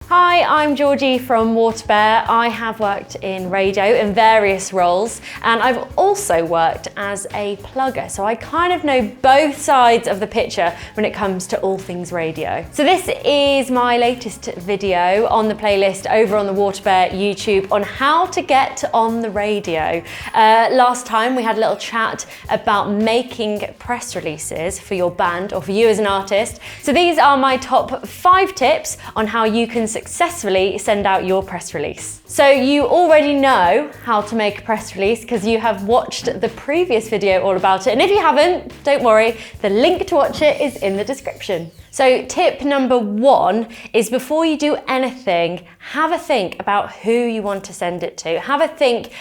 Hi, I'm Georgie from WaterBear. I have worked in radio in various roles, and I've also worked as a plugger, so I kind of know both sides of the picture when it comes to all things radio. So this is my latest video on the playlist over on the WaterBear YouTube on how to get on the radio. Last time we had a little chat about making press releases for your band or for you as an artist. So these are my top 5 tips on how you can successfully send out your press release. So you already know how to make a press release because you have watched the previous video all about it. And if you haven't, don't worry, the link to watch it is in the description. So tip number 1 is before you do anything, have a think about who you want to send it to. Have a think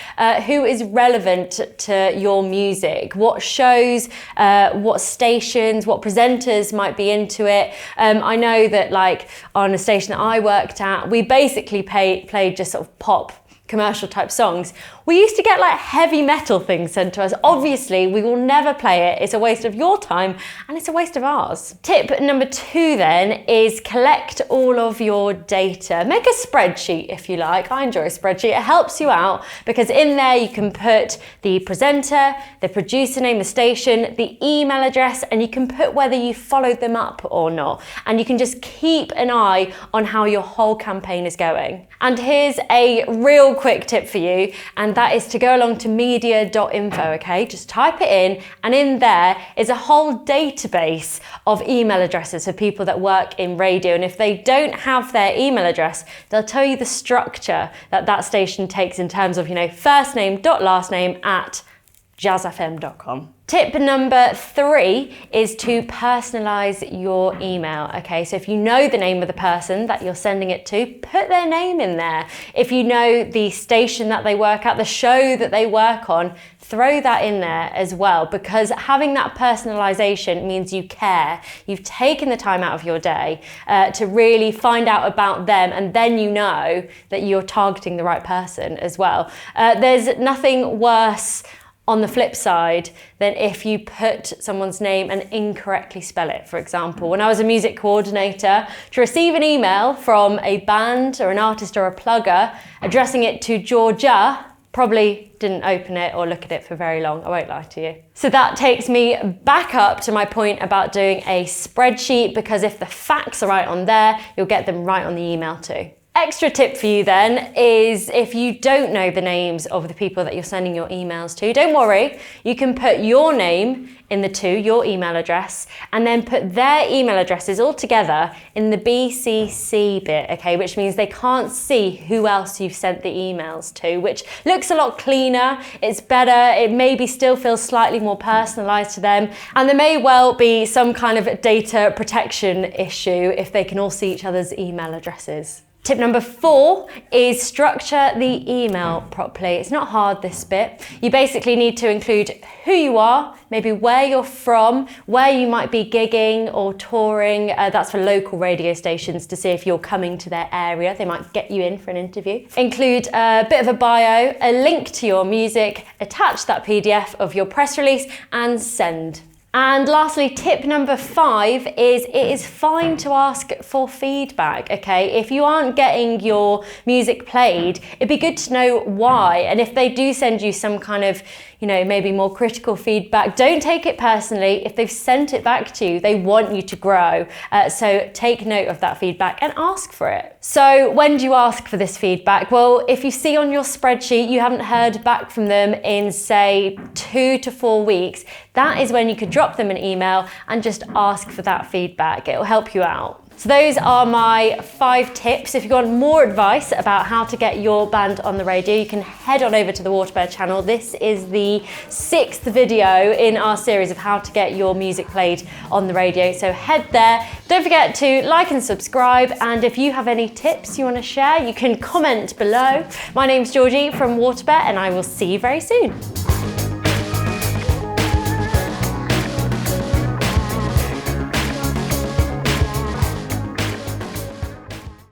who is relevant to your music, what shows, what stations, what presenters might be into it. I know that like on a station that I worked at, we basically played just sort of pop commercial type songs. We used to get like heavy metal things sent to us. Obviously, we will never play it. It's a waste of your time and it's a waste of ours. Tip number 2 then is collect all of your data. Make a spreadsheet if you like. I enjoy a spreadsheet. It helps you out because in there you can put the presenter, the producer name, the station, the email address, and you can put whether you followed them up or not. And you can just keep an eye on how your whole campaign is going. And here's a real quick tip for you, and that is to go along to media.info, okay? Just type it in, and in there is a whole database of email addresses for people that work in radio. And if they don't have their email address, they'll tell you the structure that that station takes in terms of, first name dot last name at jazzfm.com. Tip number 3 is to personalize your email, okay? So if you know the name of the person that you're sending it to, put their name in there. If you know the station that they work at, the show that they work on, throw that in there as well, because having that personalization means you care. You've taken the time out of your day to really find out about them, and then you know that you're targeting the right person as well. There's nothing worse on the flip side than if you put someone's name and incorrectly spell it. For example, when I was a music coordinator, to receive an email from a band or an artist or a plugger addressing it to Georgia, probably didn't open it or look at it for very long, I won't lie to you. So that takes me back up to my point about doing a spreadsheet, because if the facts are right on there, you'll get them right on the email too. Extra tip for you then is if you don't know the names of the people that you're sending your emails to, don't worry, you can put your name in the to, your email address, and then put their email addresses all together in the BCC bit, okay, which means they can't see who else you've sent the emails to, which looks a lot cleaner, it's better, it maybe still feels slightly more personalized to them, and there may well be some kind of data protection issue if they can all see each other's email addresses. Tip number 4 is structure the email properly. It's not hard, this bit. You basically need to include who you are, maybe where you're from, where you might be gigging or touring. That's for local radio stations to see if you're coming to their area. They might get you in for an interview. Include a bit of a bio, a link to your music, attach that PDF of your press release and send. And lastly, tip number 5 is it is fine to ask for feedback, okay? If you aren't getting your music played, it'd be good to know why. And if they do send you some kind of, maybe more critical feedback, don't take it personally. If they've sent it back to you, they want you to grow. So take note of that feedback and ask for it. So when do you ask for this feedback? Well, if you see on your spreadsheet you haven't heard back from them in, say, 2 to 4 weeks, that is when you could drop them an email and just ask for that feedback. It'll help you out. So those are my 5 tips. If you want more advice about how to get your band on the radio, you can head on over to the WaterBear channel. This is the 6th video in our series of how to get your music played on the radio. So head there. Don't forget to like and subscribe. And if you have any tips you want to share, you can comment below. My name's Georgie from WaterBear, and I will see you very soon.